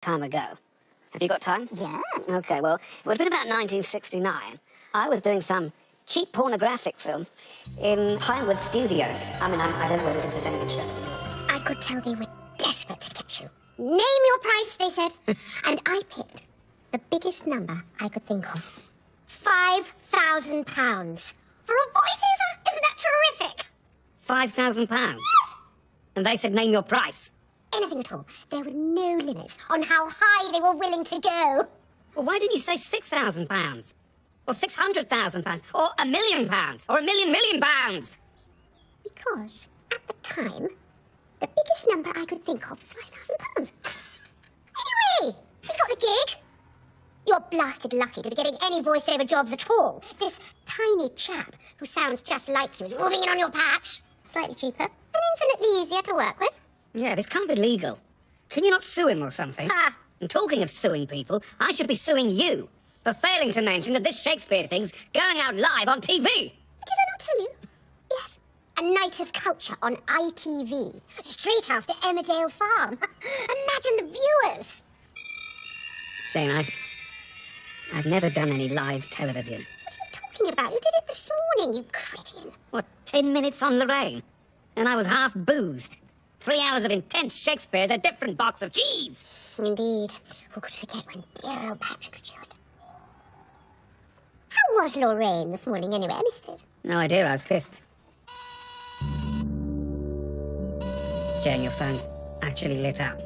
time ago. Have you got time? Yeah. Okay, well, it would have been about 1969. I was doing some cheap pornographic film in Pinewood Studios. I mean, I don't know whether this is of any interest to you. I could tell they were desperate to get you. Name your price, they said. And I picked the biggest number I could think of. £5,000. For a voiceover? Isn't that terrific? £5,000? Yes! And they said name your price. Anything at all. There were no limits on how high they were willing to go. Well, why didn't you say £6,000? Or £600,000? Or £1,000,000? Or £1,000,000,000? Because, at the time, the biggest number I could think of was £5,000. Anyway, you got the gig. You're blasted lucky to be getting any voiceover jobs at all. This tiny chap who sounds just like you is moving in on your patch. Slightly cheaper and infinitely easier to work with. Yeah, this can't be legal. Can you not sue him or something? Ah. And talking of suing people, I should be suing you for failing to mention that this Shakespeare thing's going out live on TV. Did I not tell you? Yes. A night of culture on ITV, straight after Emmerdale Farm. Imagine the viewers. Jane, I've never done any live television. What are you talking about? You did it this morning, you cretin. What, 10 minutes on Lorraine? And I was half boozed. 3 hours of intense Shakespeare's a different box of cheese. Indeed. Who could forget when dear old Patrick Stewart? How was Lorraine this morning anyway? I missed it. No idea, I was pissed. Jane, your phone's actually lit up.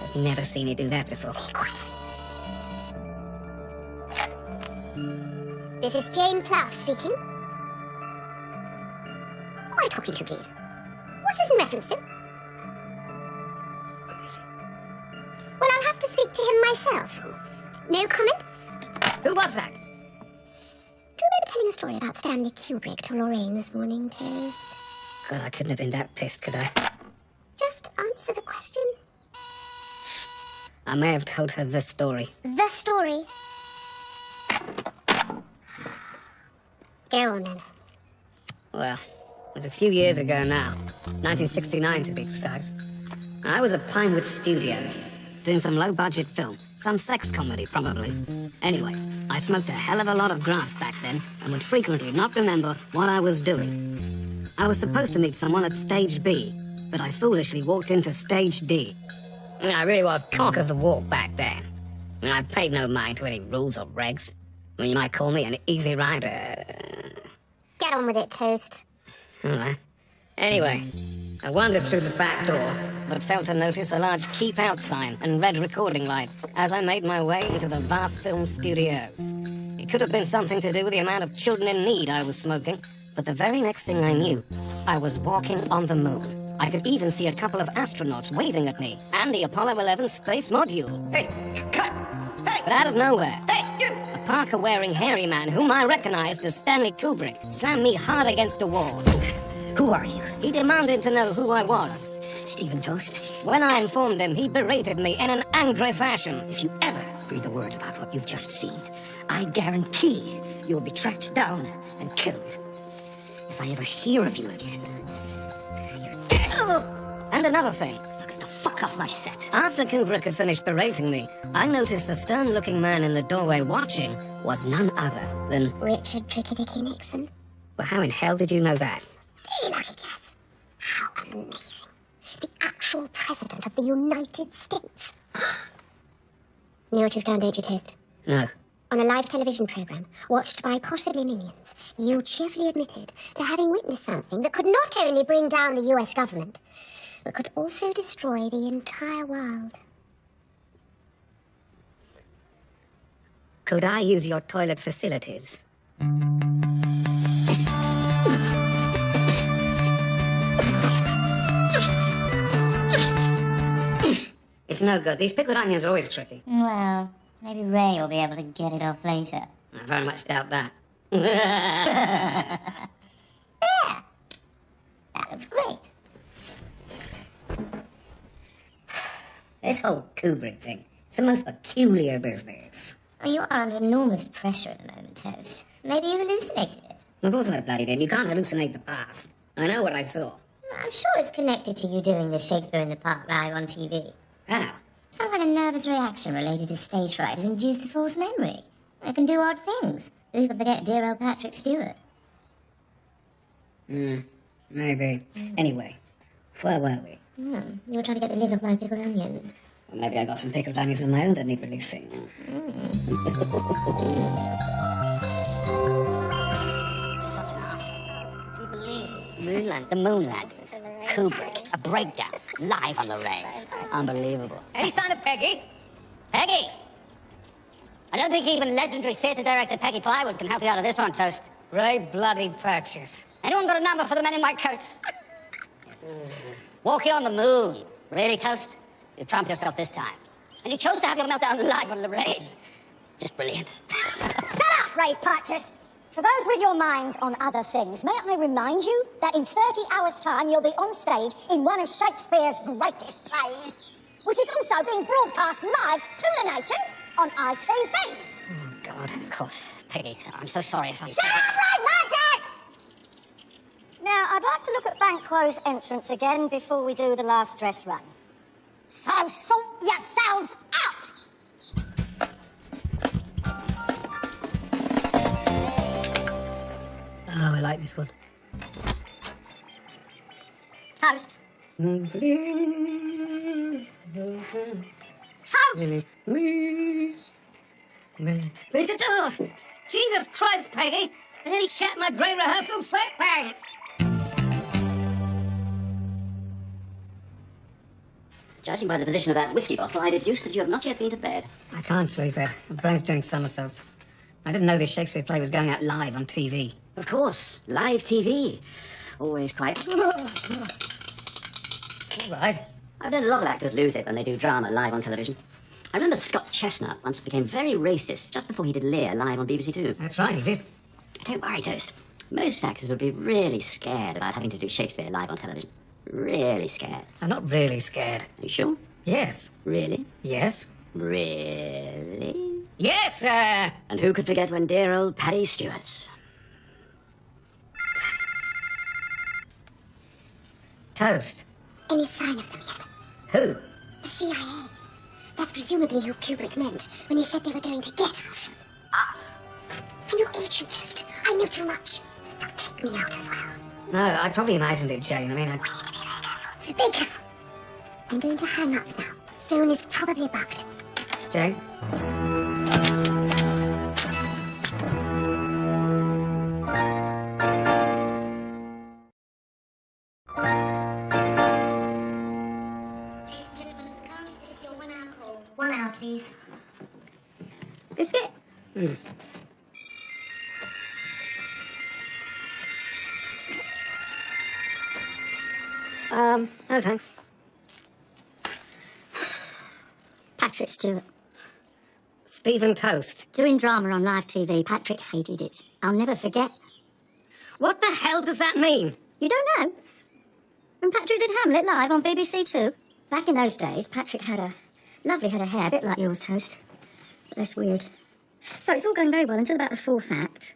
I've never seen you do that before. Very quiet. This is Jane Plough speaking. Who am I talking to, please? What's this in reference to? Who is it? Well, I'll have to speak to him myself. No comment? Who was that? Do you remember telling a story about Stanley Kubrick to Lorraine this morning, Toast? God, I couldn't have been that pissed, could I? Just answer the question. I may have told her this story. The story. Go on, then. Well, it was a few years ago now. 1969, to be precise. I was at Pinewood Studios, doing some low-budget film. Some sex comedy, probably. Anyway, I smoked a hell of a lot of grass back then and would frequently not remember what I was doing. I was supposed to meet someone at Stage B, but I foolishly walked into Stage D. I mean, I really was cock of the walk back then. I mean, I paid no mind to any rules or regs. I mean, you might call me an easy rider. Get on with it, Toast. All right. Anyway, I wandered through the back door, but failed to notice a large keep out sign and red recording light as I made my way into the vast film studios. It could have been something to do with the amount of children in need I was smoking, but the very next thing I knew, I was walking on the moon. I could even see a couple of astronauts waving at me, and the Apollo 11 space module. Hey, cut! Hey! But out of nowhere, Hey, you! a parka-wearing hairy man whom I recognized as Stanley Kubrick slammed me hard against a wall. Who are you? He demanded to know who I was. Stephen Toast? When I informed him, he berated me in an angry fashion. If you ever breathe a word about what you've just seen, I guarantee you'll be tracked down and killed. If I ever hear of you again, you're dead. And another thing, Now get the fuck off my set. after Kubrick had finished berating me, I noticed the stern-looking man in the doorway watching was none other than... Richard Tricky Nixon. Well, how in hell did you know that? Very lucky guess. How amazing. The actual president of the United States. You know what you've done, don't you, Toast? No. On a live television program, watched by possibly millions, you cheerfully admitted to having witnessed something that could not only bring down the US government, but could also destroy the entire world. Could I use your toilet facilities? It's no good. These pickled onions are always tricky. Well, maybe Ray will be able to get it off later. I very much doubt that. That looks great. This whole Kubrick thing, it's the most peculiar business. You are under enormous pressure at the moment, Toast. Maybe you hallucinated it. Of course I bloody did. You can't hallucinate the past. I know what I saw. I'm sure it's connected to you doing the Shakespeare in the Park live on TV. How? Some kind of nervous reaction related to stage fright is induced a false memory. It can do odd things. Who can forget dear old Patrick Stewart? Maybe. Anyway, where were we? You were trying to get the lid off my pickled onions. Well, maybe I got some pickled onions of my own that need releasing. Just such an ass. Can you believe it? Moonland, the Moonlanders. Kubrick, a breakdown, live on the rain. Unbelievable. Any sign of Peggy? Peggy! I don't think even legendary theatre director Peggy Plywood can help you out of this one, Toast. Great bloody purchase. Anyone got a number for the men in white coats? Walking on the moon. Really, Toast? You trumped yourself this time. And you chose to have your meltdown live on Lorraine. Just brilliant. Shut up, Ray Purchase! For those with your minds on other things, may I remind you that in 30 hours' time you'll be on stage in one of Shakespeare's greatest plays, which is also being broadcast live to the nation on ITV. Oh, God, of course. Peggy, I'm so sorry if I... Shut up, Ray Purchase! Now, I'd like to look at Banquo's entrance again before we do the last dress run. So sort yourselves out! Oh, I like this one. Toast. Toast! Literature! Jesus Christ, Peggy! I nearly shat my grey rehearsal sweatpants! Judging by the position of that whiskey bottle, I deduce that you have not yet been to bed. I can't sleep, Ed. My brain's doing somersaults. I didn't know this Shakespeare play was going out live on TV. Of course, live TV. Always quite... All right. I've known a lot of actors lose it when they do drama live on television. I remember Scott Chestnut once became very racist just before he did Lear live on BBC Two. That's right, he did. Don't worry, Toast. Most actors would be really scared about having to do Shakespeare live on television. Really scared. I'm not really scared. Are you sure? Yes. Really? Yes. Really? Yes, sir! And who could forget when dear old Paddy Stewart... Toast. Any sign of them yet? Who? The CIA. That's presumably who Kubrick meant when he said they were going to get us. Us? I'm your agent, Toast. I knew too much. They'll take me out as well. No, I probably imagined it, Jane. I mean, Be careful. I'm going to hang up now. Phone is probably bugged. Jane? Ladies and gentlemen of the cast, this is your 1 hour call. 1 hour, please. Biscuit? No thanks. Patrick Stewart. Stephen Toast. Doing drama on live TV, Patrick hated it. I'll never forget. What the hell does that mean? You don't know? When Patrick did Hamlet live on BBC Two. Back in those days, Patrick had a lovely head of hair, a bit like yours, Toast. But less weird. So it's all going very well until about the 4th act,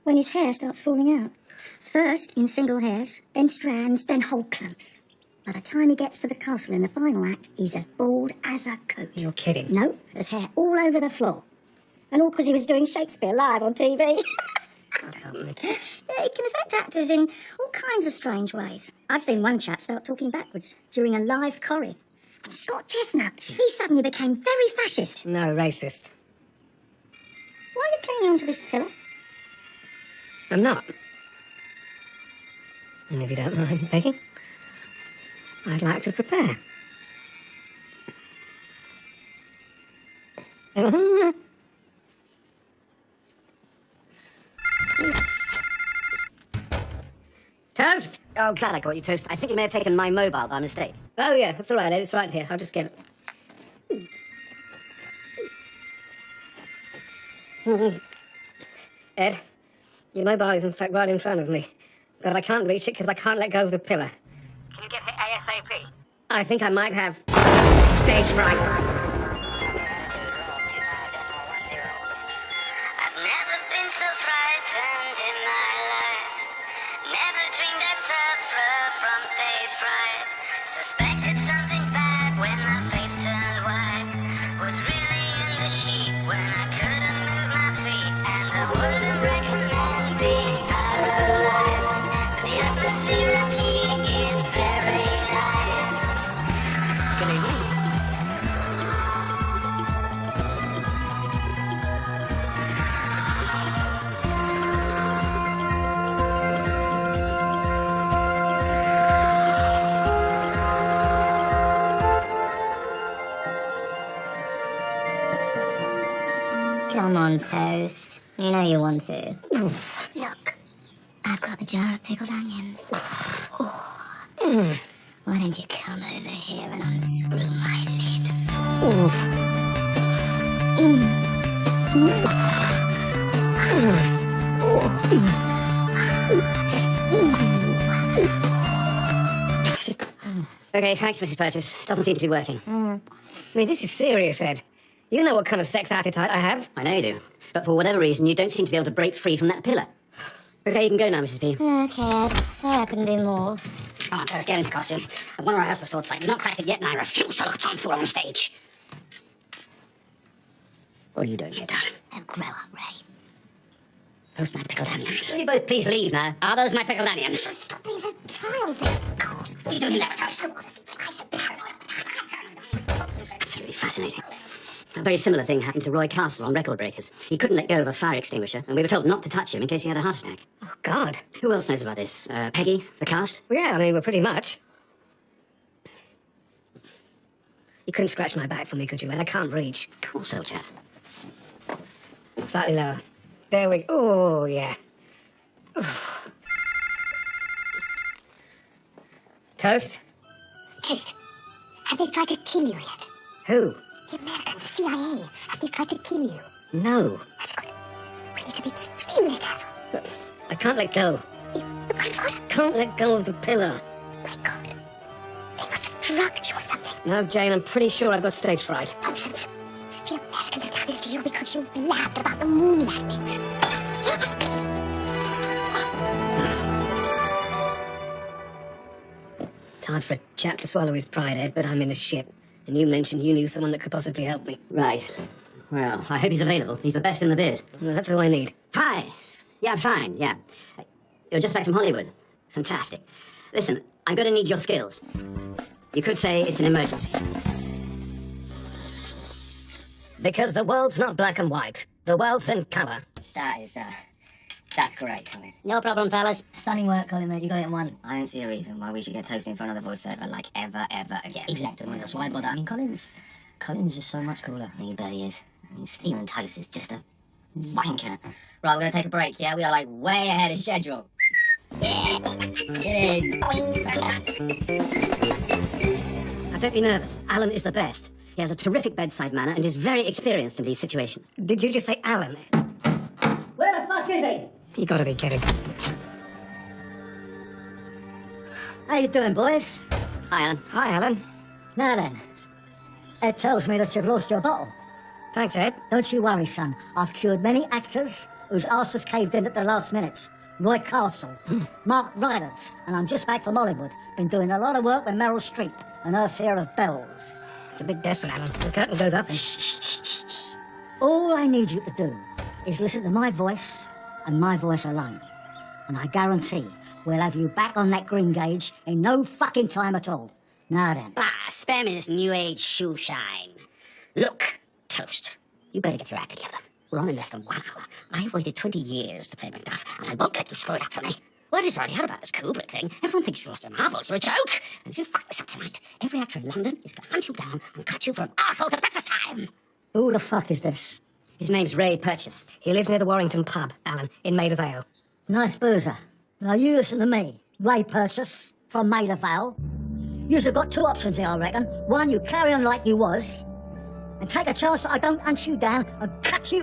when his hair starts falling out. First in single hairs, then strands, then whole clumps. By the time he gets to the castle in the final act, he's as bald as a coat. You're kidding. No, there's hair all over the floor. And all because he was doing Shakespeare live on TV. God help me. Yeah, it can affect actors in all kinds of strange ways. I've seen one chap start talking backwards during a live choreo. And Scott Chestnut, he suddenly became very fascist. No, racist. Why are you clinging onto this pillar? I'm not. And if you don't mind, Peggy, I'd like to prepare. Toast? Oh, glad I caught you, Toast. I think you may have taken my mobile by mistake. Oh, yeah, that's all right, Ed. It's right here. I'll just get it. Ed, your mobile is in fact right in front of me. But I can't reach it because I can't let go of the pillar. Can you get it ASAP? I think I might have stage fright. I've never been so frightened in my life. Never dreamed I'd suffer from stage fright. Suspected something bad when my face turned white. Come on, Toast. You know you want to. Look. I've got the jar of pickled onions. Why don't you come over here and unscrew my lid? Okay, thanks, Mrs. Purchase. Doesn't seem to be working. I mean, this is serious, Ed. You know what kind of sex appetite I have. I know you do. But for whatever reason, you don't seem to be able to break free from that pillar. Okay, you can go now, Mrs. P. Okay, Ed. Sorry I couldn't do more. Come on, Toast, get into costume. I want to rehearse the sword fight. We've not cracked it yet, and I refuse to look a tomfool on the stage. What are you doing here, darling? Oh, grow up, Ray. Those my pickled onions. Will you both please leave now? Are those my pickled onions? Stop being so childish. God. What are you doing in there, Toast? Honestly, I'm so paranoid all the time. Absolutely fascinating. A very similar thing happened to Roy Castle on Record Breakers. He couldn't let go of a fire extinguisher, and we were told not to touch him in case he had a heart attack. Oh, God. Who else knows about this? Peggy, the cast? Well, yeah, I mean, we're pretty much. You couldn't scratch my back for me, could you, Ed? I can't reach. Of course, old chap. Slightly lower. There we go. Oh, yeah. Toast? Toast, have they tried to kill you yet? Who? The American CIA. Have they tried to kill you? No. That's good. We need to be extremely careful. But I can't let go. You can't what? Can't let go of the pillar. My God. They must have drugged you or something. No, Jane, I'm pretty sure I've got stage fright. Nonsense. The Americans have done this to you because you blabbed about the moon landings. It's hard for a chap to swallow his pride, Ed, but I'm in the ship. And you mentioned you knew someone that could possibly help me. Right. Well, I hope he's available. He's the best in the biz. Well, that's all I need. Hi. Yeah, fine, yeah. You're just back from Hollywood. Fantastic. Listen, I'm going to need your skills. You could say it's an emergency. Because the world's not black and white. The world's in colour. That's great, Colin. No problem, fellas. Stunning work, Colin, mate. You got it in one. I don't see a reason why we should get Toast in for another voiceover like ever again. Exactly. That's why I bother. I mean, Colin's just so much cooler. You bet he is. I mean, Stephen Toast is just a wanker. Right, we're going to take a break, yeah? We are, like, way ahead of schedule. Yeah. Get in. Now, don't be nervous. Alan is the best. He has a terrific bedside manner and is very experienced in these situations. Did you just say Alan? Where the fuck is he? You gotta be kidding. How you doing, boys? Hi, Alan. Hi, Alan. Now then, Ed tells me that you've lost your bottle. Thanks, Ed. Don't you worry, son. I've cured many actors whose arses caved in at the last minute. Roy Castle, Mark Rylance, and I'm just back from Hollywood. Been doing a lot of work with Meryl Streep and her fear of bells. It's a bit desperate, Alan. The curtain goes up and... All I need you to do is listen to my voice and my voice alone. And I guarantee we'll have you back on that green gauge in no fucking time at all. Now then. Spare me this new age shoe shine. Look, Toast, you better get your act together. We're on in less than 1 hour. I've waited 20 years to play Macduff, and I won't let you screw it up for me. Word is already out about this Kubrick thing. Everyone thinks you lost your marbles. You're a joke. And if you fuck this up tonight, every actor in London is going to hunt you down and cut you from arsehole to breakfast time. Who the fuck is this? His name's Ray Purchase. He lives near the Warrington pub, Alan, in Maida Vale. Nice boozer. Now you listen to me, Ray Purchase, from Maida Vale. You've got two options here, I reckon. One, you carry on like you was, and take a chance that I don't hunt you down and cut you